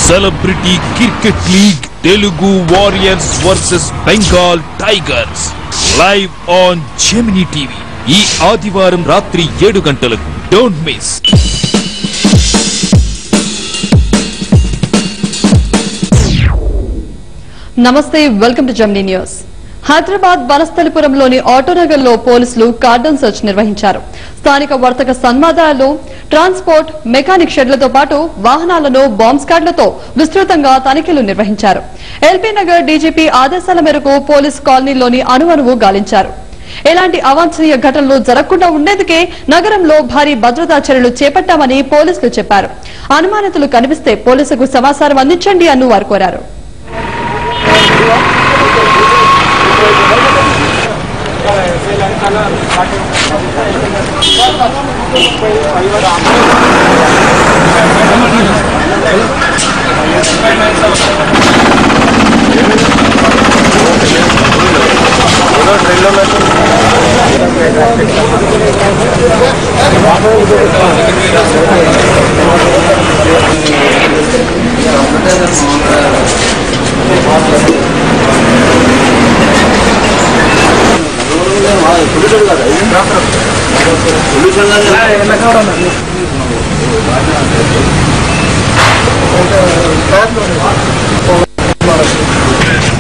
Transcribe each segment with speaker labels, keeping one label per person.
Speaker 1: Celebrity cricket league Telugu warriors versus Bengal tigers live on Gemini TV ఈ ఆదివారం రాత్రి 7 గంటలకు. Don't miss.
Speaker 2: నమస్తే, welcome to Gemini news. Hyderabad వనస్థలిపురంలోని ఆటోనగర్లో పోలీసులు కార్డన్ సెర్చ్ నిర్వహించారు. స్థానిక వర్తక సన్మాదాలలో ట్రాన్స్పోర్ట్ మెకానిక్ షెడ్లతో పాటు వాహనాలను బాంబ్ స్క్వాడ్లతో విస్తృతంగా తనిఖీలు నిర్వహించారు. ఎల్బీ నగర్ డీజీపీ ఆదేశాల మేరకు పోలీస్ కాలనీలోని అణువణువు గాలించారు. ఎలాంటి అవాంఛనీయ ఘటనలు జరగకుండా ఉండేందుకే నగరంలో భారీ భద్రతా చర్యలు చేపట్టామని పోలీసులు చెప్పారు. అనుమానితులు కనిపిస్తే పోలీసులకు సమాచారం అందించండి అని వారు కోరారు.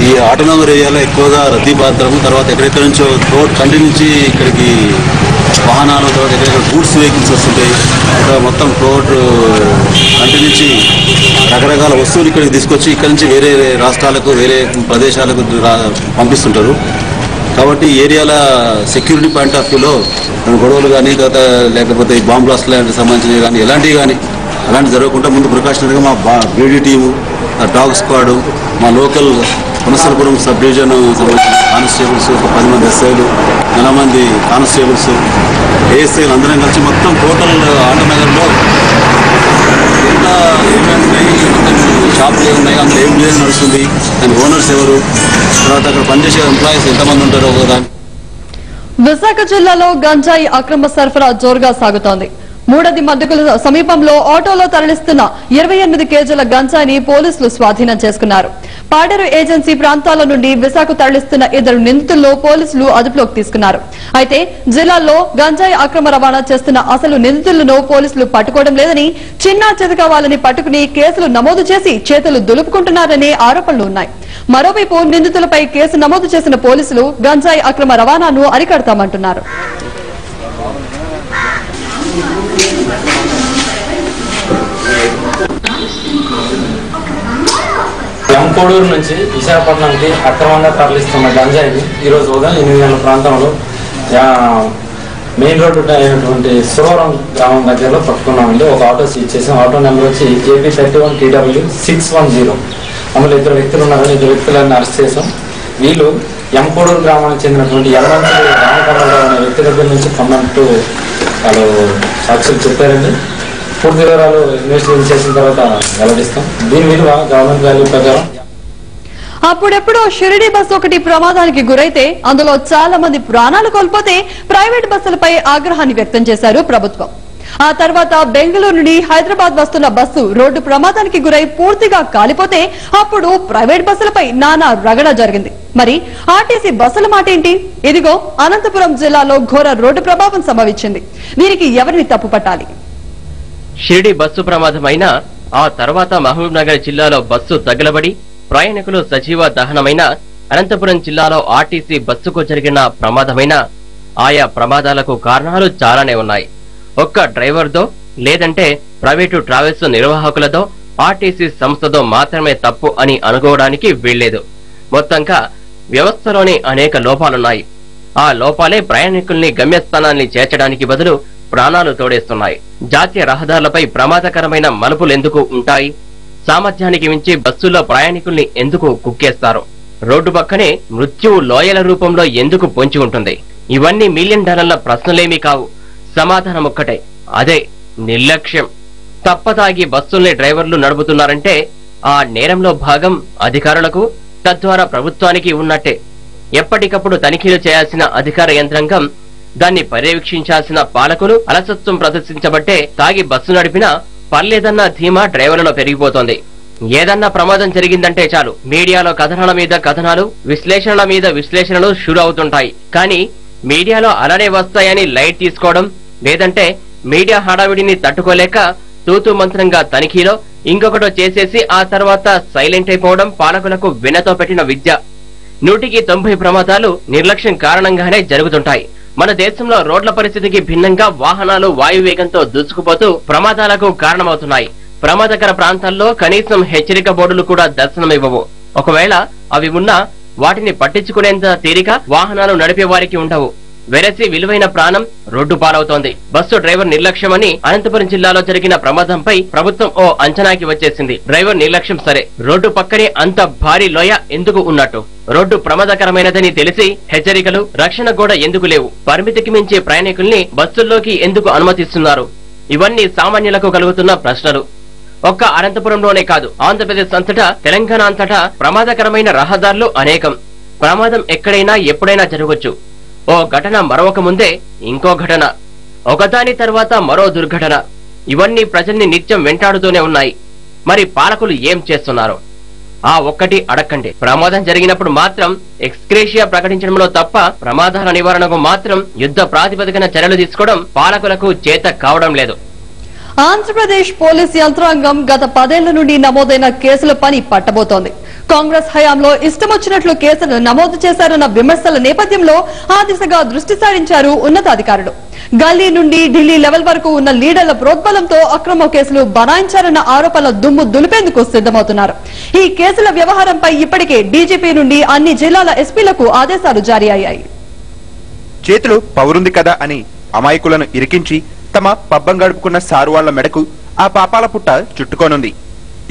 Speaker 3: ఈ ఆటోనగర్ ఏరియాలో ఎక్కువగా రద్దీ బాత్రము, తర్వాత ఎక్కడెక్కడ నుంచో రోడ్ కంటి నుంచి ఇక్కడికి వాహనాలు, తర్వాత ఎక్కడెక్కడ గూడ్స్ వెహికల్స్ వస్తుంటాయి. మొత్తం రోడ్ కంటి నుంచి రకరకాల వస్తువులు ఇక్కడికి తీసుకొచ్చి ఇక్కడ నుంచి వేరే రాష్ట్రాలకు, వేరే ప్రదేశాలకు పంపిస్తుంటారు. కాబట్టి ఏరియాల సెక్యూరిటీ పాయింట్ ఆఫ్ వ్యూలో గొడవలు కానీ, తర్వాత లేకపోతే బాంబ్ బ్లాస్ట్ లాంటివి సంబంధించినవి కానీ అలాంటి జరగకుండా ముందు ప్రికాషనరీగా మా బ్యూటీ టీము, డాగ్ స్క్వాడ్, మా లోకల్ వనస్థలిపురం సబ్ డివిజన్ సంబంధించిన కానిస్టేబుల్స్, ఒక 10 మంది ఎస్ఐలు, 4 మంది కానిస్టేబుల్స్, ఏఎస్ఐలు అందరం కలిసి మొత్తం టోటల్ ఆటోనగర్లో ఎంత ఏమేమి షాపులు ఏమున్నాయి, అందులో ఏం లేదు నడుస్తుంది, దాని ఓనర్స్ ఎవరు, తర్వాత అక్కడ పనిచేసే ఎంప్లాయీస్ ఎంతమంది ఉంటారో ఒకదాన్ని.
Speaker 2: విశాఖ జిల్లాలో గంజాయి అక్రమ సరఫరా జోరుగా సాగుతోంది. మూడది మద్దకుల సమీపంలో ఆటోలో తరలిస్తున్న 28 కేజీల గంజాయిని పోలీసులు స్వాధీనం చేసుకున్నారు. పాడేరు ఏజెన్సీ ప్రాంతాల నుండి విశాఖ తరలిస్తున్న 2 నిందితుల్లో పోలీసులు అదుపులోకి తీసుకున్నారు. అయితే జిల్లాలో గంజాయి అక్రమ రవాణా చేస్తున్న అసలు నిందితులను పోలీసులు పట్టుకోవడం లేదని, చిన్నా చితకావాలని పట్టుకుని కేసులు నమోదు చేసి చేతులు దులుపుకుంటున్నారనే ఆరోపణలు ఉన్నాయి. మరోవైపు నిందితులపై కేసు నమోదు చేసిన పోలీసులు గంజాయి అక్రమ రవాణాను అరికడతామంటున్నారు.
Speaker 4: ఎంకోడూరు నుంచి విశాఖపట్నంకి అక్రమంగా తరలిస్తున్న గంజాయిని ఈరోజు ఉదయం 8 గంటల ప్రాంతంలో మెయిన్ రోడ్డు అయినటువంటి సురవరం గ్రామం దగ్గరలో పట్టుకున్నామండి. ఒక ఆటో సీజ్ చేసాం. ఆటో నెంబర్ వచ్చి ఏపీ 31TW610. అందులో 2 వ్యక్తులు ఉన్నారని 2 వ్యక్తులను అరెస్ట్ చేసాం. వీళ్ళు ఎంకోడూరు గ్రామానికి చెందినటువంటి యలమంచి రామకర్ణరావు అనే వ్యక్తి దగ్గర నుంచి కొన్నట్టు వాళ్ళు సాక్షులు చెప్పారండి. పూర్తి వివరాలు ఇన్వెస్టిగేషన్ చేసిన తర్వాత వెల్లడిస్తాం. దీని విలువ గవర్నమెంట్ వాల్యూ ప్రకారం.
Speaker 2: అప్పుడెప్పుడో షిరిడి బస్సు ఒకటి ప్రమాదానికి గురైతే అందులో చాలా మంది ప్రాణాలు కోల్పోతే ప్రైవేట్ బస్సులపై ఆగ్రహాన్ని వ్యక్తం చేశారు ప్రభుత్వం. ఆ తర్వాత బెంగళూరు నుండి హైదరాబాద్ వస్తున్న బస్సు రోడ్డు ప్రమాదానికి గురై పూర్తిగా కాలిపోతే అప్పుడు ప్రైవేట్ బస్సులపై నానా రగడ జరిగింది. మరి ఆర్టీసీ బస్సుల మాట ఏంటి? ఇదిగో అనంతపురం జిల్లాలో ఘోర రోడ్డు ప్రభావం సంభవించింది. దీనికి ఎవరిని తప్పు పట్టాలి?
Speaker 5: షిరిడి బస్సు ప్రమాదమైన ఆ తర్వాత మహబూబ్ నగర్ జిల్లాలో బస్సు తగలబడి ప్రయాణికులు సజీవ దహనమైన అనంతపురం జిల్లాలో ఆర్టీసీ బస్సుకు జరిగిన ప్రమాదమైన ఆయా ప్రమాదాలకు కారణాలు చాలానే ఉన్నాయి. ఒక్క డ్రైవర్దో లేదంటే ప్రైవేటు ట్రావెల్స్ నిర్వాహకులదో ఆర్టీసీ సంస్థతో మాత్రమే తప్పు అని అనుకోవడానికి వీల్లేదు. మొత్తంగా వ్యవస్థలోని అనేక లోపాలున్నాయి. ఆ లోపాలే ప్రయాణికుల్ని గమ్యస్థానాన్ని చేర్చడానికి బదులు ప్రాణాలు తోడేస్తున్నాయి. జాతీయ రహదారులపై ప్రమాదకరమైన మలుపులెందుకు ఉంటాయి? సామర్థ్యానికి మించి బస్సుల్లో ప్రయాణికుల్ని ఎందుకు కుక్కేస్తారు? రోడ్డు పక్కనే మృత్యువు లోయల రూపంలో ఎందుకు పొంచి ఉంటుంది? ఇవన్నీ $1,000,000 ప్రశ్నలేమీ కావు. సమాధానం ఒక్కటే, అదే నిర్లక్ష్యం. తప్పతాగి బస్సుల్ని డ్రైవర్లు నడుపుతున్నారంటే ఆ నేరంలో భాగం అధికారులకు, తద్వారా ప్రభుత్వానికి ఉన్నట్టే. ఎప్పటికప్పుడు తనిఖీలు చేయాల్సిన అధికార యంత్రాంగం, దాన్ని పర్యవేక్షించాల్సిన పాలకులు అలసత్వం ప్రదర్శించబట్టే తాగి బస్సు నడిపినా పర్లేదన్న ధీమా డ్రైవర్లలో పెరిగిపోతోంది. ఏదన్నా ప్రమాదం జరిగిందంటే చాలు మీడియాలో కథనాల మీద కథనాలు, విశ్లేషణల మీద విశ్లేషణలు షురు అవుతుంటాయి. కానీ మీడియాలో అలానే వస్తాయని లైట్ తీసుకోవడం, లేదంటే మీడియా హడావిడిని తట్టుకోలేక తూతూ మంత్రంగా తనిఖీలో ఇంకొకటో చేసేసి ఆ తర్వాత సైలెంట్ అయిపోవడం పాలకులకు వెన్నతో పెట్టిన విద్య. 100% ప్రమాదాలు నిర్లక్ష్యం కారణంగానే జరుగుతుంటాయి. మన దేశంలో రోడ్ల పరిస్థితికి భిన్నంగా వాహనాలు వాయువేగంతో దూసుకుపోతూ ప్రమాదాలకు కారణమవుతున్నాయి. ప్రమాదకర ప్రాంతాల్లో కనీసం హెచ్చరిక బోర్డులు కూడా దర్శనమివ్వవు. ఒకవేళ అవి ఉన్నా వాటిని పట్టించుకునేంత తీరిక వాహనాలు నడిపే వారికి ఉండవు. వెరసి విలువైన ప్రాణం రోడ్డు పాలవుతోంది. బస్సు డ్రైవర్ నిర్లక్ష్యమని అనంతపురం జిల్లాలో జరిగిన ప్రమాదంపై ప్రభుత్వం ఓ అంచనాకి వచ్చేసింది. డ్రైవర్ నిర్లక్ష్యం సరే, రోడ్డు పక్కనే అంత భారీ లోయ ఎందుకు ఉన్నట్టు? రోడ్డు ప్రమాదకరమైనదని తెలిసి హెచ్చరికలు, రక్షణ కూడా ఎందుకు లేవు? పరిమితికి మించి ప్రయాణికుల్ని బస్సుల్లోకి ఎందుకు అనుమతిస్తున్నారు? ఇవన్నీ సామాన్యులకు కలుగుతున్న ప్రశ్నలు. ఒక్క అనంతపురంలోనే కాదు, ఆంధ్రప్రదేశ్ అంతటా, తెలంగాణ అంతటా ప్రమాదకరమైన రహదారులు అనేకం. ప్రమాదం ఎక్కడైనా ఎప్పుడైనా జరగొచ్చు. ఓ ఘటన మరొక ముందే ఇంకో ఘటన, ఒకదాని తర్వాత మరో దుర్ఘటన. ఇవన్నీ ప్రజల్ని నిత్యం వెంటాడుతూనే ఉన్నాయి. మరి పాలకులు ఏం చేస్తున్నారు? ఆ ఒక్కటి అడక్కండి. ప్రమాదం జరిగినప్పుడు మాత్రం ఎక్స్గ్రేషియా ప్రకటించడంలో తప్ప ప్రమాదాల నివారణకు మాత్రం యుద్ధ ప్రాతిపదికన చర్యలు తీసుకోవడం పాలకులకు చేత కావడం లేదు.
Speaker 2: ఆంధ్రప్రదేశ్ పోలీస్ యంత్రాంగం గత 10 ఏళ్ల నుండి నమోదైన కేసుల పని పట్టబోతోంది. కాంగ్రెస్ హయాంలో ఇష్టమొచ్చినట్లు కేసులు నమోదు చేశారన్న విమర్శల నేపథ్యంలో ఆ దిశగా దృష్టి సారించారు ఉన్నతాధికారులు. గల్లీ నుండి ఢిల్లీ లెవెల్ వరకు ఉన్న లీడర్ల ప్రోద్బలంతో అక్రమ కేసులు బనాయించారన్న ఆరోపణల దుమ్ము దులిపేందుకు సిద్దమవుతున్నారు. ఈ కేసుల వ్యవహారంపై ఇప్పటికే డీజీపీ నుండి అన్ని జిల్లాల ఎస్పీలకు ఆదేశాలు జారీ అయ్యాయి.
Speaker 6: చేతులు పవరుంది కదా అని అమాయకులను ఇరికించి తమ పబ్బం గడుపుకున్న సారు వాళ్ల మెడకు ఆ పాపాల పుట్ట చుట్టుకోనుంది.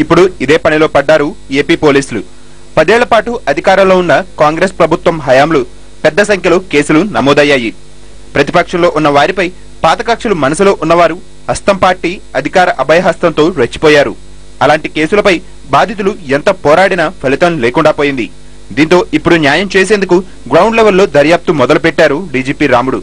Speaker 6: ఇప్పుడు ఇదే పనిలో పడ్డారు ఏపీ పోలీసులు. 10 ఏళ్ల పాటు అధికారంలో ఉన్న కాంగ్రెస్ ప్రభుత్వం హయాంలో పెద్ద సంఖ్యలో కేసులు నమోదయ్యాయి. ప్రతిపక్షంలో ఉన్న వారిపై పాత కక్షలు మనసులో ఉన్నవారు హస్తం పార్టీ అధికార అభయహస్తంతో రెచ్చిపోయారు. అలాంటి కేసులపై బాధితులు ఎంత పోరాడినా ఫలితం లేకుండా పోయింది. దీంతో ఇప్పుడు న్యాయం చేసేందుకు గ్రౌండ్ లెవెల్లో దర్యాప్తు మొదలు పెట్టారు డీజీపీ రాముడు.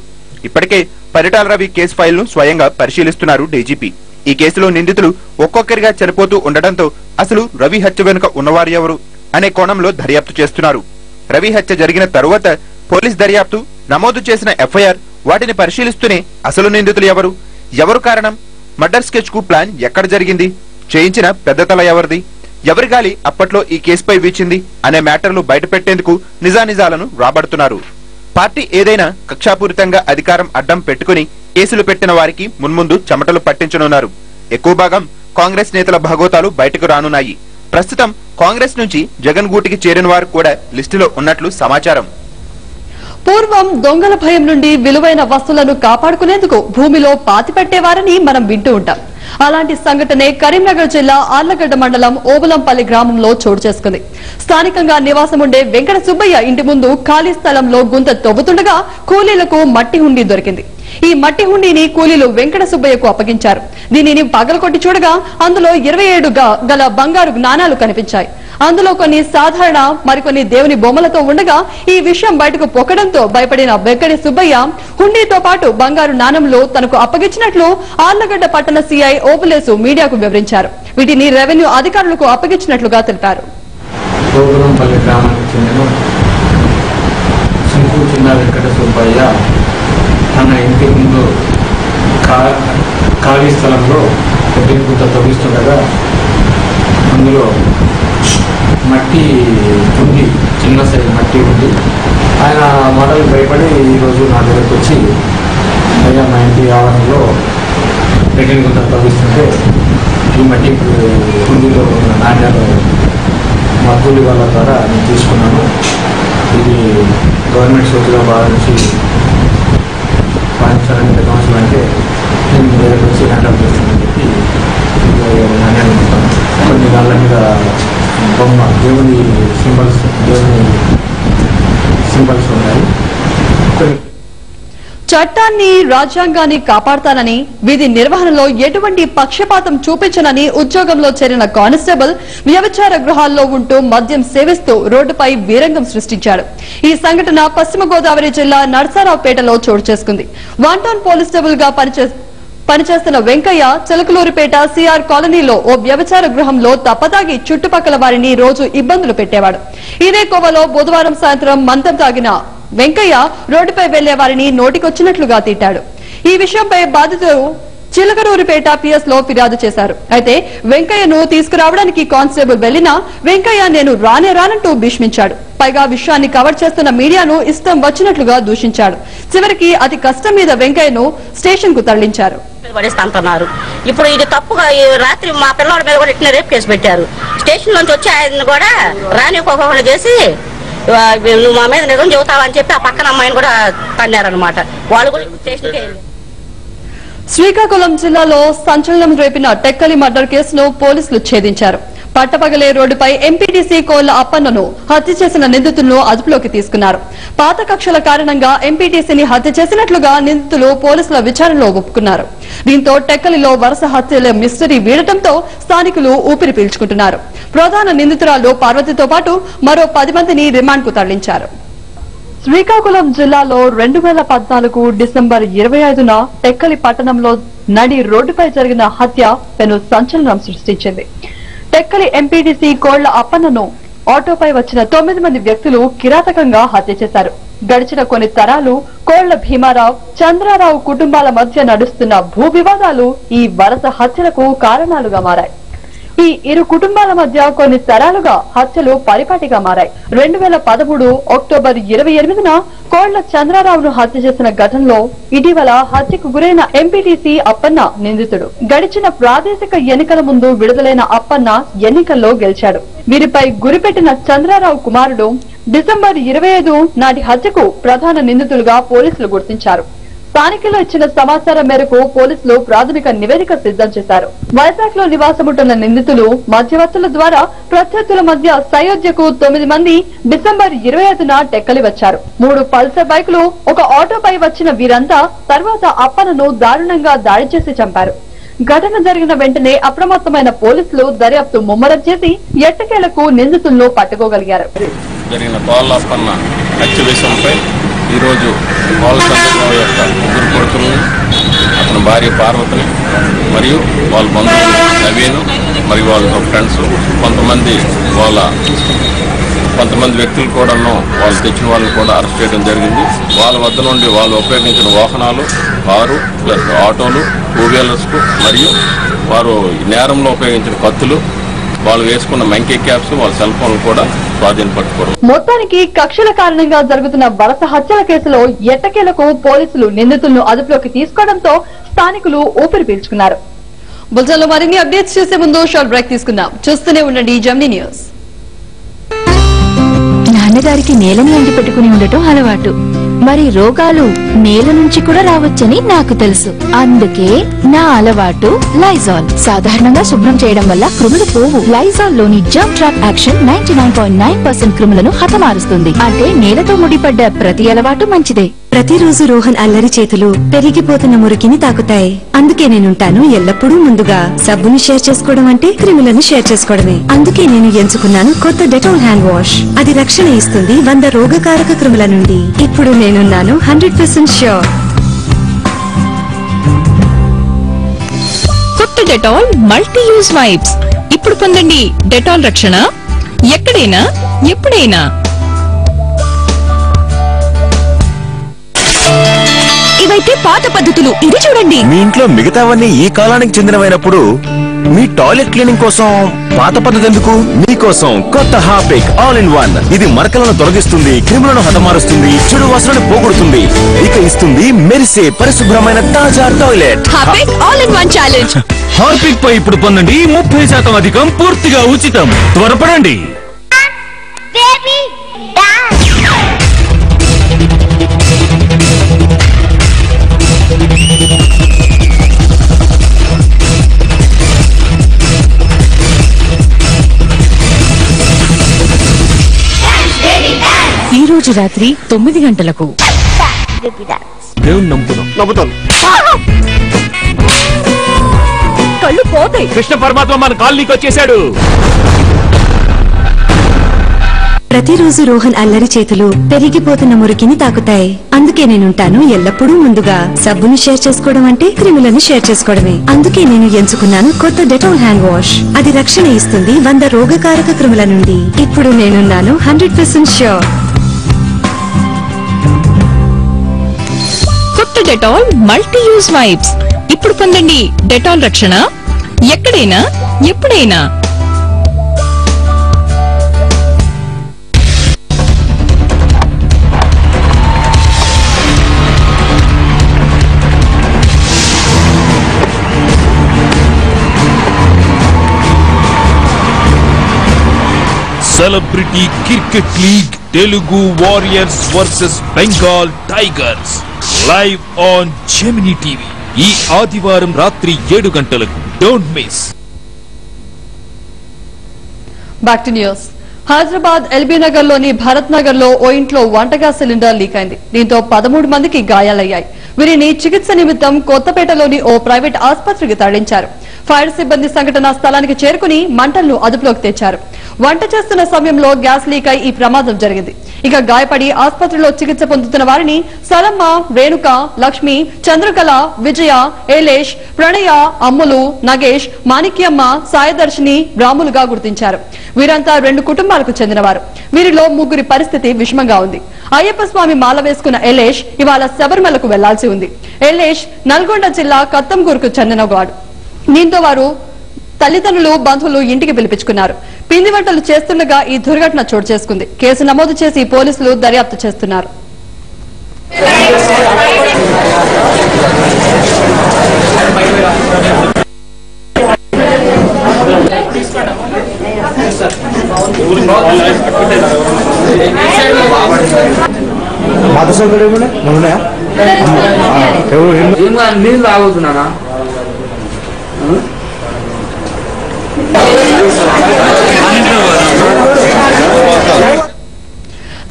Speaker 6: ఇప్పటికే పరిటాల రవి కేసు ఫైల్ను స్వయంగా పరిశీలిస్తున్నారు డీజీపీ. ఈ కేసులో నిందితులు ఒక్కొక్కరిగా చనిపోతూ ఉండడంతో అసలు రవి హత్య వెనుక ఉన్నవారు ఎవరు అనే కోణంలో దర్యాప్తు చేస్తున్నారు. రవి హత్య జరిగిన తరువాత పోలీస్ దర్యాప్తు, నమోదు చేసిన ఎఫ్ఐఆర్, వాటిని పరిశీలిస్తూనే అసలు నిందితులు ఎవరు, ఎవరు కారణం, మర్డర్ స్కెచ్ కు ప్లాన్ ఎక్కడ జరిగింది, చేయించిన పెద్ద తల ఎవరిది, ఎవరి గాలి అప్పట్లో ఈ కేసుపై వీచింది అనే మ్యాటర్లు బయటపెట్టేందుకు నిజానిజాలను రాబడుతున్నారు. పార్టీ ఏదైనా కక్షాపూరితంగా అధికారం అడ్డం పెట్టుకుని కేసులు పెట్టిన వారికి మున్ముందు చెమటలు పట్టించనున్నారు. ఎక్కువ భాగం కాంగ్రెస్ నేతల భాగోతాలు బయటకు రానున్నాయి. ప్రస్తుతం కాంగ్రెస్ నుంచి జగన్ గూటికి చేరిన వారు కూడా లిస్టులో ఉన్నట్లు సమాచారం.
Speaker 2: పూర్వం దొంగల భయం నుండి విలువైన వస్తువులను కాపాడుకునేందుకు భూమిలో పాతిపెట్టేవారని మనం వింటూ ఉంటాం. అలాంటి సంఘటనే కరీంనగర్ జిల్లా ఆర్లగడ్డ మండలం ఓబులంపల్లి గ్రామంలో చోటు చేసుకుంది. స్థానికంగా నివాసం ఉండే వెంకట సుబ్బయ్య ఇంటి ముందు ఖాళీ స్థలంలో గుంత తవ్వుతుండగా కూలీలకు మట్టి హుండీ దొరికింది. ఈ మట్టి హుండీని కూలీలు వెంకట సుబ్బయ్యకు అప్పగించారు. దీనిని పగలకొట్టి చూడగా అందులో 27 గల బంగారు నాణాలు కనిపించాయి. అందులో కొన్ని సాధారణ, మరికొన్ని దేవుని బొమ్మలతో ఉండగా ఈ విషయం బయటకు పొక్కడంతో భయపడిన వెంకట సుబ్బయ్య హుండీతో పాటు బంగారు నాణంలో తనకు అప్పగించినట్లు ఆర్లగడ్డ పట్టణ సిఐ ఓపులేసు మీడియాకు వివరించారు. వీటిని రెవెన్యూ అధికారులకు అప్పగించినట్లుగా తెలిపారు.
Speaker 4: తన ఇంటి ముందు ఖాళీ స్థలంలో గుంత తవ్విస్తుండగా అందులో మట్టి ఉంది, చిన్న సైజు మట్టి ఉంది. ఆయన మొదలు భయపడి ఈరోజు నా దగ్గరకు వచ్చి అయ్యా మా ఇంటి ఆవరణలో గుంత తవ్విస్తుంటే ఈ మట్టి కుండీలో ఉన్న నాణ్యాలు మా కూలి వాళ్ళ ద్వారా నేను తీసుకున్నాను. ఇది గవర్నమెంట్ సోర్స్గా భావించి పాటించాలని కౌన్సిల్ అంటే నేను మీ దగ్గరకు వచ్చి హ్యాండ్ చేస్తానని చెప్పి నాణ్యాలు మొత్తం కొన్ని వాళ్ళ మీద బొమ్మ దేవుని సింబల్స్ ఉన్నాయి.
Speaker 2: చట్టాన్ని, రాజ్యాంగాన్ని కాపాడతానని, విధి నిర్వహణలో ఎటువంటి పక్షపాతం చూపించనని ఉద్యోగంలో చేరిన కానిస్టేబుల్ వ్యభిచార గృహాల్లో ఉంటూ మద్యం సేవిస్తూ రోడ్డుపై వీరంగం సృష్టించాడు. ఈ సంఘటన పశ్చిమ గోదావరి జిల్లా నర్సారావుపేటలో చోటు చేసుకుంది. 1 టౌన్ పనిచేస్తున్న వెంకయ్య చిలకలూరిపేట సిఆర్ కాలనీలో ఓ వ్యభిచార గృహంలో తప్పదాగి చుట్టుపక్కల వారిని రోజు ఇబ్బందులు పెట్టేవాడు. ఇదే కోవలో బుధవారం సాయంత్రం మంతం తాగిన వెంకయ్య రోడ్డుపై వెళ్లే వారిని నోటికొచ్చినట్లుగా తిట్టాడు. ఈ విషయంపై బాధితులు చిలకలూరిపేట పిఎస్ లో ఫిర్యాదు చేశారు. అయితే వెంకయ్యను తీసుకురావడానికి కానిస్టేబుల్ వెళ్లినా వెంకయ్య నేను రానంటూ భీష్మించాడు. పైగా విషయాన్ని కవర్ చేస్తున్న మీడియాను ఇష్టం వచ్చినట్లుగా దూషించాడు. చివరికి అతి కష్టం మీద వెంకయ్యను స్టేషన్ కు తరలించారు.
Speaker 7: ఇప్పుడు ఇది తప్పుగా రాత్రి మా పిల్లవాడి మీద కూడా ఇట్లా రేప్ కేసు పెట్టారు. స్టేషన్ నుంచి వచ్చి ఆయన కూడా రానికోకుండా చేసి నువ్వు మా మీద నిజం చెబుతావా అని చెప్పి ఆ పక్కన అమ్మాయిని కూడా తన్నారనమాట. వాళ్ళు కూడా స్టేషన్కి వెళ్ళారు.
Speaker 2: శ్రీకాకుళం జిల్లాలో సంచలనం రేపిన టెక్కలి మర్డర్ కేసును పోలీసులు ఛేదించారు. పట్టపగలే రోడ్డుపై ఎంపీటీసీ కోళ్ల అప్పన్నను హత్య చేసిన నిందితులను అదుపులోకి తీసుకున్నారు. పాత కక్షల కారణంగా ఎంపీటీసీని హత్య చేసినట్లుగా నిందితులు పోలీసుల విచారణలో ఒప్పుకున్నారు. దీంతో టెక్కలిలో వరుస హత్యల మిస్టరీ వీడటంతో స్థానికులు ఊపిరి పీల్చుకుంటున్నారు. ప్రధాన నిందితురాలు పార్వతితో పాటు మరో 10 మందిని రిమాండ్ కు తరలించారు. శ్రీకాకుళం జిల్లాలో 2014 డిసెంబర్ 25న టెక్కలి పట్టణంలో నడి రోడ్డుపై జరిగిన హత్య పెను సంచలనం సృష్టించింది. టెక్కలి ఎంపీటీసీ కోళ్ల అప్పన్నను ఆటోపై వచ్చిన 9 మంది వ్యక్తులు కిరాతకంగా హత్య చేశారు. గడిచిన కొన్ని తరాలు కోళ్ల భీమారావు, చంద్రారావు కుటుంబాల మధ్య నడుస్తున్న భూ వివాదాలు ఈ వరుస హత్యలకు కారణాలుగా మారాయి. ఈ ఇరు కుటుంబాల మధ్య కొన్ని తరాలుగా హత్యలు పరిపాటిగా మారాయి. 2013 అక్టోబర్ 28న కోళ్ల చంద్రారావును హత్య చేసిన ఘటనలో ఇటీవల హత్యకు గురైన ఎంపీటీసీ అప్పన్న నిందితుడు. గడిచిన ప్రాదేశిక ఎన్నికల ముందు విడుదలైన అప్పన్న ఎన్నికల్లో గెలిచాడు. వీరిపై గురిపెట్టిన చంద్రారావు కుమారుడు డిసెంబర్ 25 నాటి హత్యకు ప్రధాన నిందితులుగా పోలీసులు గుర్తించారు. స్థానికులు ఇచ్చిన సమాచారం మేరకు పోలీసులు ప్రాథమిక నివేదిక సిద్ధం చేశారు. వైజాగ్ లో నివాసముంటున్న నిందితులు మధ్యవర్తుల ద్వారా ప్రత్యర్థుల మధ్య సయోధ్యకు 9 మంది డిసెంబర్ 25న టెక్కలి వచ్చారు. 3 పల్సర్ బైకులు, ఒక ఆటోపై వచ్చిన వీరంతా తర్వాత అప్పనను దారుణంగా దాడి చేసి చంపారు. ఘటన జరిగిన వెంటనే అప్రమత్తమైన పోలీసులు దర్యాప్తు ముమ్మరం చేసి ఎట్టకేలకు నిందితులను పట్టుకోగలిగారు.
Speaker 8: ఈరోజు వాళ్ళ చంద్రబాబు యొక్క 3 కొడుకులను, అతని భార్య పార్వతిని మరియు వాళ్ళ బంధువులు నవీన్ మరియు వాళ్ళ ఫ్రెండ్స్ కొంతమంది వ్యక్తులు కూడాను వాళ్ళు తెచ్చిన వాళ్ళని కూడా అరెస్ట్ చేయడం జరిగింది. వాళ్ళ వద్ద నుండి వాళ్ళు ఉపయోగించిన వాహనాలు 6 ప్లస్ ఆటోలు, 2 వీలర్స్కు మరియు వారు నేరంలో ఉపయోగించిన కత్తులు, వాళ్ళు వేసుకున్న మంకీ క్యాప్స్, వాళ్ళ సెల్ ఫోన్లు కూడా స్వాధీనపట్టుకోవడం.
Speaker 2: మొత్తానికి కక్షల కారణంగా జరుగుతున్న వరుస హత్యల కేసులో ఎట్టకేలకు పోలీసులు నిందితులను అదుపులోకి తీసుకోవడంతో స్థానికులు ఊపిరి పీల్చుకున్నారు. బులెటిన్లో మరిన్ని అప్డేట్స్ చూసే ముందు షార్ట్ బ్రేక్ తీసుకుందాం. చూస్తూనే ఉండండి జెమినీ న్యూస్.
Speaker 9: నాన్నగారికి నేలని అంటి పెట్టుకుని ఉండటం అలవాటు. మరి రోగాలు నేల నుంచి కూడా రావచ్చని నాకు తెలుసు. అందుకే నా అలవాటు లైజాల్. సాధారణంగా శుభ్రం చేయడం వల్ల క్రిములు పోవు. లైజాల్ లోని జర్మ్ ట్రాప్ యాక్షన్ 99.9% క్రిములను హతమారుస్తుంది. అంటే నేలతో ముడిపడ్డ ప్రతి అలవాటు మంచిదే.
Speaker 10: ప్రతిరోజు రోహన్ అల్లరి చేతులు పెరిగిపోతున్న మురికిని తాకుతాయి. అందుకే నేనుంటాను ఎల్లప్పుడూ ముందుగా. సబ్బుని షేర్ చేసుకోవడం అంటే క్రిములను షేర్ చేసుకోవడమే. అందుకే నేను ఎంచుకున్నాను కొత్త డెటాల్ హ్యాండ్ వాష్. అది రక్షణ ఇస్తుంది 100 రోగకారక క్రిముల నుండి. ఇప్పుడు నేనున్నాను 100% ష్యూర్.
Speaker 9: కొత్త డెటాల్ మల్టీ యూజ్ వైప్స్. ఇప్పుడు పొందండి డెటాల్ రక్షణ ఎక్కడైనా ఎప్పుడైనా. ఇవైతే పాత పద్ధతులు. ఇది చూడండి.
Speaker 11: మీ ఇంట్లో మిగతావన్నీ ఈ కాలానికి చెందినవైనప్పుడు మీ టాయిలెట్ క్లీనింగ్ కోసం పాత పద్ధతి ఎందుకు? మీకోసం కొత్త హార్పిక్ ఆల్ ఇన్ వన్. ఇది మరకలను తొలగిస్తుంది, క్రిములను హతమారుస్తుంది, చెడు వాసనను పోగొడుతుంది. ఇక ఇస్తుంది మెరిసే పరిశుభ్రమైన తాజా toilet.
Speaker 9: Harpic all in one challenge.
Speaker 1: Harpic పై ఇప్పుడు పొందండి 30% అధికం, పూర్తిగా ఉచితం. త్వరపడండి.
Speaker 9: ఈ రోజు రాత్రి 9 గంటలకు.
Speaker 1: దేవుని నమ్ముతాం.
Speaker 9: కళ్ళు పోతాయి.
Speaker 1: కృష్ణ పరమాత్మ మన కాలనీకి వచ్చేసాడు.
Speaker 10: ప్రతిరోజు రోహన్ అల్లరి చేతులు పెరిగిపోతున్న మురికిని తాకుతాయి. అందుకే నేనుంటాను ఎల్లప్పుడూ ముందుగా. సబ్బుని షేర్ చేసుకోవడం అంటే క్రిములను షేర్ చేసుకోవడమే. అందుకే నేను ఎంచుకున్నాను కొత్త డెటాల్ హ్యాండ్ వాష్. అది రక్షణ ఇస్తుంది 100 రోగకారక క్రిముల నుండి. ఇప్పుడు నేనున్నాను 100% ష్యూర్.
Speaker 12: కొత్త డెటాల్ మల్టీ యూజ్ వైప్స్. ఇప్పుడు పొందండి డెటాల్ రక్షణ ఎక్కడైనా ఎప్పుడైనా.
Speaker 1: Celebrity cricket league Telugu warriors versus Bengal tigers live on Gemini TV ఈ ఆదివారం రాత్రి 7 గంటలకు. Don't miss.
Speaker 2: Back to news. Hyderabad LB Nagar లోని భరత్ నగర్ లో ఓ ఇంట్లో వంట గ్యాస్ సిలిండర్ లీక్ అయింది. దీంతో 13 మందికి గాయాలయ్యాయి. వీరిని చికిత్స నిమిత్తం కొత్తపేటలోని ఓ ప్రైవేట్ ఆసుపత్రికి తరలించారు. ఫైర్ సిబ్బంది సంఘటనా స్థలానికి చేరుకుని మంటలను అదుపులోకి తెచ్చారు. వంట చేస్తున్న సమయంలో గ్యాస్ లీక్ అయి ఈ ప్రమాదం జరిగింది. ఇక గాయపడి ఆసుపత్రిలో చికిత్స పొందుతున్న వారిని సలమ్మ, రేణుక, లక్ష్మి, చంద్రకళ, విజయ, ఏలేష్, ప్రణయ, అమ్ములు, నగేష్, మాణిక్యమ్మ, సాయదర్శిని, రాములుగా గుర్తించారు. వీరంతా 2 కుటుంబాలకు చెందినవారు. వీరిలో 3 పరిస్థితి విషమంగా ఉంది. అయ్యప్ప స్వామి మాల వేసుకున్న ఏలేష్ ఇవాళ శబరిమలకు వెళ్లాల్సి ఉంది. ఏలేష్ నల్గొండ జిల్లా కత్తంగూరుకు చెందినవాడు. దీంతో వారు తల్లిదండ్రులు, బంధువులు ఇంటికి పిలిపించుకున్నారు. పిండి వంటలు చేస్తుండగా ఈ దుర్ఘటన చోటు చేసుకుంది. కేసు నమోదు చేసి పోలీసులు దర్యాప్తు చేస్తున్నారు.
Speaker 13: నీళ్ళు తాగుతున్నానా?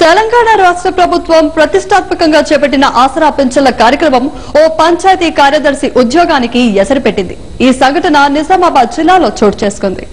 Speaker 2: తెలంగాణ రాష్ట్ర ప్రభుత్వం ప్రతిష్టాత్మకంగా చేపట్టిన ఆసరా పెన్షన్ల కార్యక్రమం ఓ పంచాయతీ కార్యదర్శి ఉద్యోగానికి ఎసరు పెట్టింది. ఈ సంఘటన నిజామాబాద్ జిల్లాలో చోటు చేసుకుంది.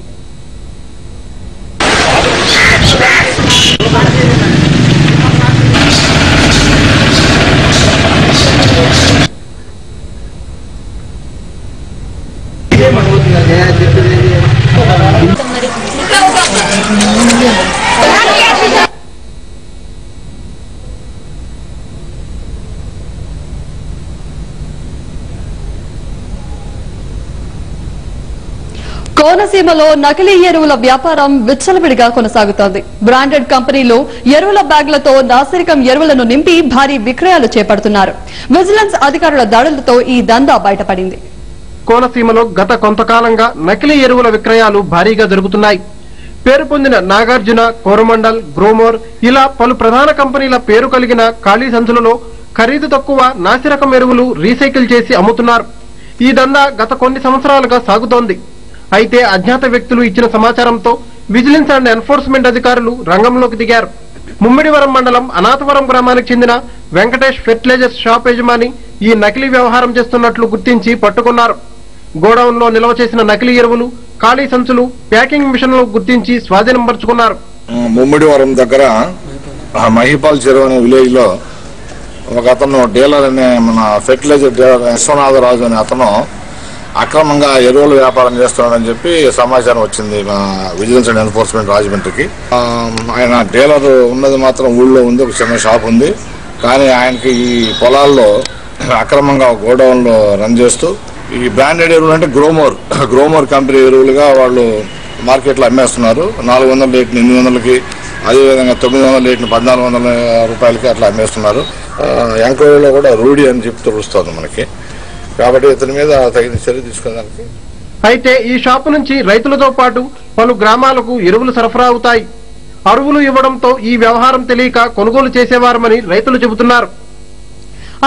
Speaker 2: కోనసీమలో నకిలీ ఎరువుల వ్యాపారం విచ్చలవిడిగా కొనసాగుతోంది. బ్రాండెడ్ కంపెనీలు ఎరువుల బ్యాగులతో నాసిరకం ఎరువులను నింపి భారీ విక్రయాలు చేపడుతున్నారు. విజిలెన్స్ అధికారుల దాడులతో ఈ దందా బయటపడింది.
Speaker 14: కోనసీమలో గత కొంతకాలంగా నకిలీ ఎరువుల విక్రయాలు భారీగా జరుగుతున్నాయి. పేరు పొందిన నాగార్జున, కోరమండల్, గ్రోమోర్ ఇలా పలు ప్రధాన కంపెనీల పేరు కలిగిన ఖాళీ సంచులలో ఖరీదు తక్కువ నాసిరకం ఎరువులు రీసైకిల్ చేసి అమ్ముతున్నారు. ఈ దందా గత కొన్ని సంవత్సరాలుగా సాగుతోంది. అయితే అజ్ఞాత వ్యక్తులు ఇచ్చిన సమాచారంతో విజిలెన్స్ అండ్ ఎన్ఫోర్స్మెంట్ అధికారులు రంగంలోకి దిగారు. ముమ్మిడివరం మండలం అనాథవరం గ్రామానికి చెందిన వెంకటేష్ ఫెర్టిలైజర్స్ షాప్ యజమాని ఈ నకిలీ వ్యవహారం చేస్తున్నట్లు గుర్తించి పట్టుకున్నారు. గోడౌన్ లో నిల్వ చేసిన నకిలీ ఎరువులు, ఖాళీ సంచులు, ప్యాకింగ్ మిషన్లు గుర్తించి స్వాధీనపరుచుకున్నారు.
Speaker 15: ముమ్మిడివరం దగ్గర మహిపాల్ చెరువు అనే విలేజ్ లో ఒక అతను డీలర్ అనే మన ఫెర్టిలైజర్ డీలర్ విశ్వనాథరాజు అనే అతను అక్రమంగా ఎరువుల వ్యాపారం చేస్తున్నాడని చెప్పి సమాచారం వచ్చింది మా విజిలెన్స్ అండ్ ఎన్ఫోర్స్మెంట్ రాజమండ్రికి. ఆయన డీలర్ ఉన్నది మాత్రం ఊళ్ళో ఉంది, ఒక చిన్న షాప్ ఉంది. కానీ ఆయనకి ఈ పొలాల్లో అక్రమంగా గోడౌన్ లో రన్ చేస్తూ ఈ బ్రాండెడ్ ఎరువులు అంటే గ్రోమోర్ కంపెనీ ఎరువులుగా వాళ్ళు మార్కెట్లో అమ్మేస్తున్నారు. 400 లీటర్లు 800కి, అదేవిధంగా 900 లీటర్లు 1400 రూపాయలకి అట్లా అమ్మేస్తున్నారు. ఎంక్వైరీలో కూడా రూఢి అని చెప్పి తెలుస్తోంది మనకి. కాబట్టి ఇతని మీద తగిన చర్య తీసుకోవడానికి.
Speaker 14: అయితే ఈ షాపు నుంచి రైతులతో పాటు పలు గ్రామాలకు ఎరువులు సరఫరా అవుతాయి. అరువులు ఇవ్వడంతో ఈ వ్యవహారం తెలియక కొనుగోలు చేసేవారమని రైతులు చెబుతున్నారు.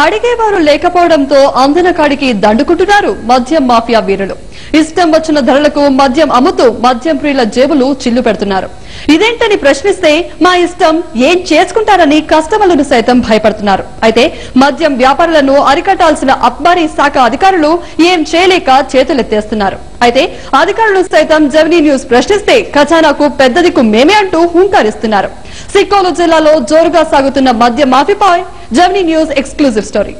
Speaker 2: అడిగేవారు లేకపోవడంతో అందిన కాడికి దండుకుంటున్నారు మద్యం మాఫియా వీరులు. ఇష్టం వచ్చిన ధరలకు మద్యం అమ్ముతూ మద్యం ప్రియుల జేబులు చిల్లు పెడుతున్నారు. ఇదేంటని ప్రశ్నిస్తే మా ఇష్టం ఏం చేసుకుంటారని కస్టమర్లను సైతం భయపడుతున్నారు. అయితే మద్యం వ్యాపారులను అరికట్టాల్సిన అబ్కారీ శాఖ అధికారులు ఏం చేయలేక చేతులెత్తేస్తున్నారు. అయితే అధికారులు సైతం జెమినీ న్యూస్ ప్రశ్నిస్తే ఖజానాకు పెద్ద దిక్కు మేమే అంటూ హుంకారిస్తున్నారు. సిక్కోలు జిల్లాలో జోరుగా సాగుతున్న మద్య మాఫీపై జెమినీ న్యూస్ ఎక్స్క్లూజివ్ స్టోరీ.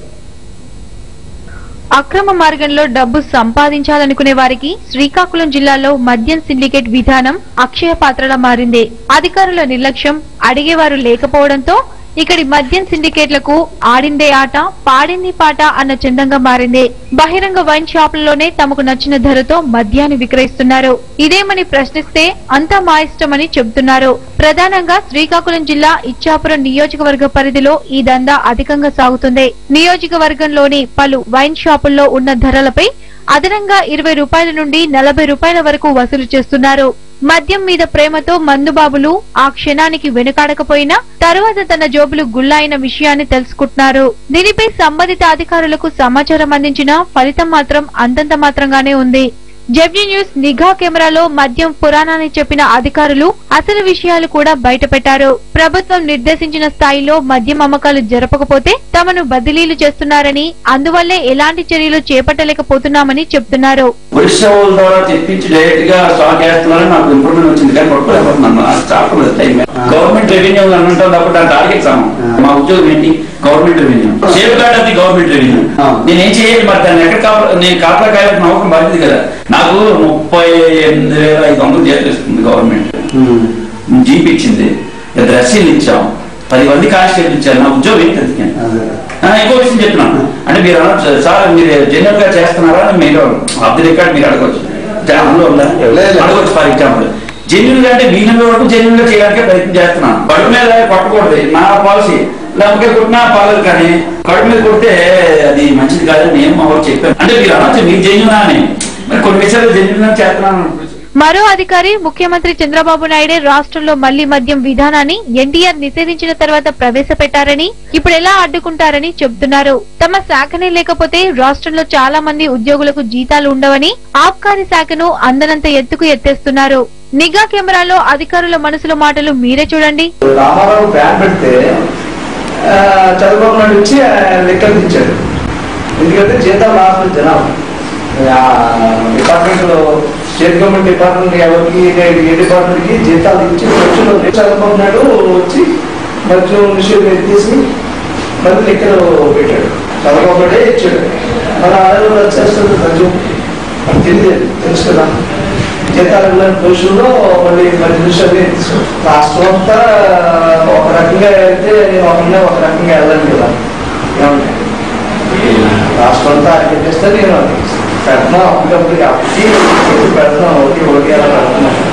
Speaker 16: అక్రమ మార్గంలో డబ్బు సంపాదించాలనుకునే వారికి శ్రీకాకుళం జిల్లాలో మద్యం సిండికేట్ విధానం అక్షయ పాత్రలా మారింది. అధికారుల నిర్లక్ష్యం, అడిగేవారు లేకపోవడంతో ఇక్కడి మద్యం సిండికేట్లకు ఆడిందే ఆట, పాడింది పాట అన్న చందంగా మారింది. బహిరంగ వైన్ షాపులలోనే తమకు నచ్చిన ధరతో మద్యాన్ని విక్రయిస్తున్నారు. ఇదేమని ప్రశ్నిస్తే అంతా మా ఇష్టమని చెబుతున్నారు. ప్రధానంగా శ్రీకాకుళం జిల్లా ఇచ్చాపురం నియోజకవర్గ పరిధిలో ఈ దందా అధికంగా సాగుతుంది. నియోజకవర్గంలోని పలు వైన్ షాపుల్లో ఉన్న ధరలపై అదనంగా 20 రూపాయల నుండి 40 రూపాయల వరకు వసూలు చేస్తున్నారు. మద్యం మీద ప్రేమతో మందుబాబులు ఆ క్షణానికి వెనుకాడకపోయినా తరువాత తన జోబులు గుల్లాయిన విషయాన్ని తెలుసుకుంటున్నారు. దీనిపై సంబంధిత అధికారులకు సమాచారం అందించినా ఫలితం మాత్రం అంతంత మాత్రంగానే ఉంది. జెమినీ న్యూస్ నిఘా కెమెరాలో మద్యం పురాణాన్ని చెప్పిన అధికారులు అసలు విషయాలు కూడా బయటపెట్టారు. ప్రభుత్వం నిర్దేశించిన స్థాయిలో మద్యం అమ్మకాలు జరపకపోతే తమను బదిలీలు చేస్తున్నారని, అందువల్లే ఎలాంటి చర్యలు చేపట్టలేకపోతున్నామని చెప్తున్నారు.
Speaker 17: గవర్నమెంట్ రెవెన్యూ మా ఉద్యోగం ఏంటి? Government revenue, safe guard of the government revenue. నేనేం చేయాలి మరి? దాన్ని ఎక్కడ నేను కాపలా కాయాలని నమ్మకం బాధ్యత కదా. నాకు 38,500 జీతం ఇస్తుంది గవర్నమెంట్. జీప్ ఇచ్చింది, 2 రసీలు ఇచ్చాం, 10 మంది కానిస్టేబుల్ ఇచ్చారు. నా ఉద్యోగం ఏంటి? ఇంకో విషయం చెప్తున్నాను అంటే మీరు సార్ మీరు జెన్యున్ గా చేస్తున్నారా అని మీరు ఆఫ్ ది రికార్డ్ మీరు అడగవచ్చు. అందులో ఉందా? అడగవచ్చు. ఫర్ ఎగ్జాంపుల్ జెన్యున్ గా అంటే వీళ్ళ వరకు జెన్యున్ గా చేయడానికి ప్రయత్నం చేస్తున్నాను. కడుపు మీద కొట్టకూడదు నా పాలసీ. లేకపోతే కొట్టినా పాలదు, కానీ కడుపు మీద కొడితే అది మంచిది కాదని నేను మా వాళ్ళు చెప్పాను. అంటే మీరు అనొచ్చు మీరు జెన్యున్ అని, మరి కొన్ని విషయాలు జెన్యున్ గా చేస్తున్నాను.
Speaker 16: మరో అధికారి ముఖ్యమంత్రి చంద్రబాబు నాయుడే రాష్ట్రంలో మళ్లీ మద్యం విధానాన్ని ఎన్టీఆర్ నిషేధించిన తర్వాత ప్రవేశపెట్టారని, ఇప్పుడు ఎలా అడ్డుకుంటారని చెబుతున్నారు. తమ శాఖనే లేకపోతే రాష్ట్రంలో చాలా మంది ఉద్యోగులకు జీతాలు ఉండవని ఆబ్కారీ శాఖను అందనంత ఎత్తుకు ఎత్తేస్తున్నారు. నిఘా కెమెరాలో అధికారుల మనసులో మాటలు మీరే చూడండి.
Speaker 18: రామారావు బ్యాన్ పెడితే చంద్రబాబు నాయుడు వచ్చి లెక్కలు ఇచ్చాడు. ఎందుకంటే జీతాలు రాష్ట్రం జనాలు డిపార్ట్మెంట్ లో స్టేట్ గవర్నమెంట్ డిపార్ట్మెంట్ ఎవరికి ఏ డిపార్ట్మెంట్ కి జీతాలు ఇచ్చి ఖర్చులు చంద్రబాబు నాయుడు వచ్చి మద్యం విషయం తీసి మళ్ళీ లెక్కలు పెట్టాడు. చంద్రబాబు నాయుడే ఇచ్చాడు. మన ఆడలు వచ్చేస్తుంది మద్యం అని తెలియదు, తెలుసు కదా. జీతాలు పొజిషన్లో మళ్ళీ విషయాన్ని రాష్ట్రం అంతా ఒక రకంగా వెళ్తే ఒక రకంగా వెళ్ళండి కదా. ఏమంటే రాష్ట్రం అంతా అరికెట్టేస్తే నేను పెడుతున్నాం అప్పటికప్పుడు అప్పటికి పెడుతున్నాం ఒకటి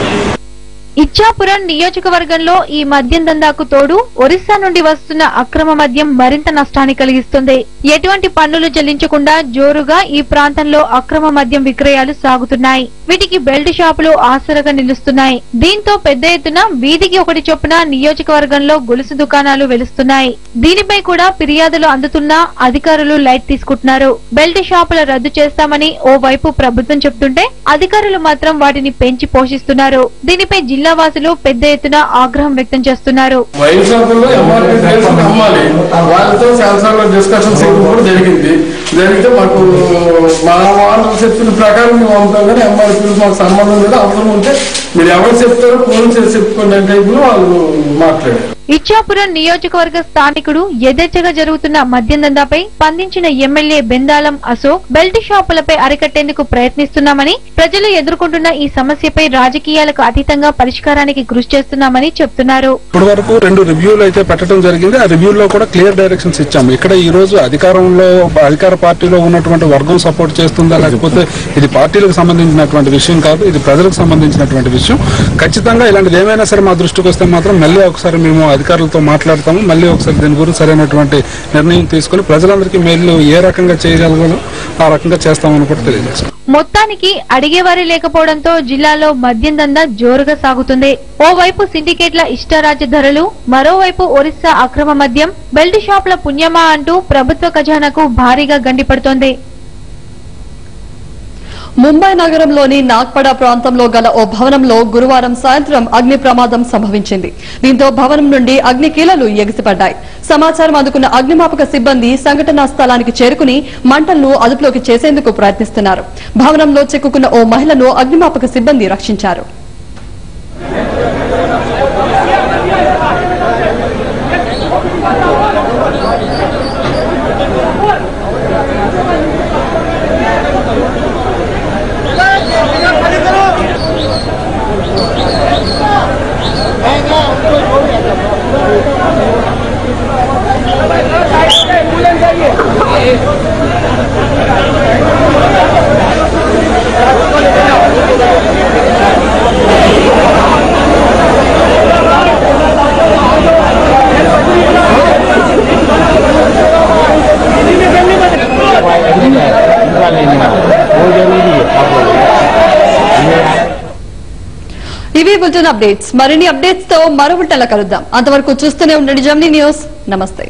Speaker 16: ఇచ్చాపురం నియోజకవర్గంలో ఈ మద్యం దందాకు తోడు ఒరిస్సా నుండి వస్తున్న అక్రమ మద్యం మరింత నష్టాన్ని కలిగిస్తుంది. ఎటువంటి పన్నులు చెల్లించకుండా జోరుగా ఈ ప్రాంతంలో అక్రమ మద్యం విక్రయాలు సాగుతున్నాయి. వీటికి బెల్ట్ షాపులు ఆసరగా నిలుస్తున్నాయి. దీంతో పెద్ద ఎత్తున వీధికి ఒకటి చొప్పున నియోజకవర్గంలో గొలుసు దుకాణాలు వెలుస్తున్నాయి. దీనిపై కూడా ఫిర్యాదులు అందుతున్నా అధికారులు లైట్ తీసుకుంటున్నారు. బెల్ట్ షాపుల రద్దు చేస్తామని ఓ వైపు ప్రభుత్వం చెబుతుంటే అధికారులు మాత్రం వాటిని పెంచి పోషిస్తున్నారు. దీనిపై జిల్లా వాసులు పెద్ద ఎత్తున ఆగ్రహం వ్యక్తం చేస్తున్నారు.
Speaker 19: వైన్ షాపుల్లో ఎంఆర్పీ ప్రైస్ అమ్మాలి. వాళ్ళతో శాసనాల డిస్కషన్స్ కూడా జరిగింది. జరిగితే మాకు మా వాళ్ళు చెప్పిన ప్రకారం మేము అమ్ముతాం, కానీ ఎంఆర్పీ మాకు సంబంధం లేదు. అవసరం ఉంటే మీరు ఎవరు చెప్తారో ఫోన్ చేసి చెప్పుకునే టైపులో వాళ్ళు మాట్లాడారు.
Speaker 16: ఇచ్చాపురం నియోజకవర్గ స్థానికుడు యథేచ్ఛగా జరుగుతున్న మద్యం దందాపై స్పందించిన ఎమ్మెల్యే బెందాలం అశోక్ బెల్ట్ షాపులపై అరికట్టేందుకు ప్రయత్నిస్తున్నామని, ప్రజలు ఎదుర్కొంటున్న ఈ సమస్యపై రాజకీయాలకు అతీతంగా పరిష్కారానికి కృషి చేస్తున్నామని చెప్తున్నారు.
Speaker 20: ఇప్పటి వరకు 2 రివ్యూలు అయితే పెట్టడం జరిగింది. ఆ రివ్యూలో కూడా క్లియర్ డైరెక్షన్స్ ఇచ్చాము. ఇక్కడ ఈ రోజు అధికార పార్టీలో ఉన్నటువంటి వర్గం సపోర్ట్ చేస్తుందా, లేకపోతే ఇది పార్టీలకు సంబంధించినటువంటి విషయం కాదు, ఇది ప్రజలకు సంబంధించినటువంటి విషయం. ఖచ్చితంగా ఇలాంటిది ఏమైనా సరే మా దృష్టికి వస్తే మాత్రం మళ్ళీ ఒకసారి మేము అధికారులతో మాట్లాడతాము. మళ్ళీ ఒకసారి దీని గురించి సరైనటువంటి నిర్ణయం తీసుకుని ప్రజలందరికీ మేలు ఏ రకంగా చేయగలగో ఆ రకంగా చేస్తామని కూడా తెలియజేస్తాం.
Speaker 16: మొత్తానికి అడిగేవారి లేకపోవడంతో జిల్లాలో మద్యం దందా జోరుగా సాగుతుంది. ఓవైపు సిండికేట్ల ఇష్టారాజ్య ధరలు, మరోవైపు ఒరిస్సా అక్రమ మద్యం, బెల్ట్ షాపుల పుణ్యమా అంటూ ప్రభుత్వ ఖజానాకు భారీగా గండిపడుతోంది.
Speaker 2: ముంబై నగరంలోని నాగ్పడా ప్రాంతంలో గల ఓ భవనంలో గురువారం సాయంత్రం అగ్ని ప్రమాదం సంభవించింది. దీంతో భవనం నుండి అగ్ని కీలలు ఎగిసిపడ్డాయి. సమాచారం అందుకున్న అగ్నిమాపక సిబ్బంది సంఘటనా స్థలానికి చేరుకుని మంటలను అదుపులోకి చేసేందుకు ప్రయత్నిస్తున్నారు. భవనంలో చిక్కుకున్న ఓ మహిళను అగ్నిమాపక సిబ్బంది రక్షించారు. ఇవి బులెటిన్ అప్డేట్స్. మరిన్ని అప్డేట్స్ తో మరో బులెటిన్లో కలుద్దాం. అంతవరకు చూస్తూనే ఉండండి జెమినీ న్యూస్. నమస్తే.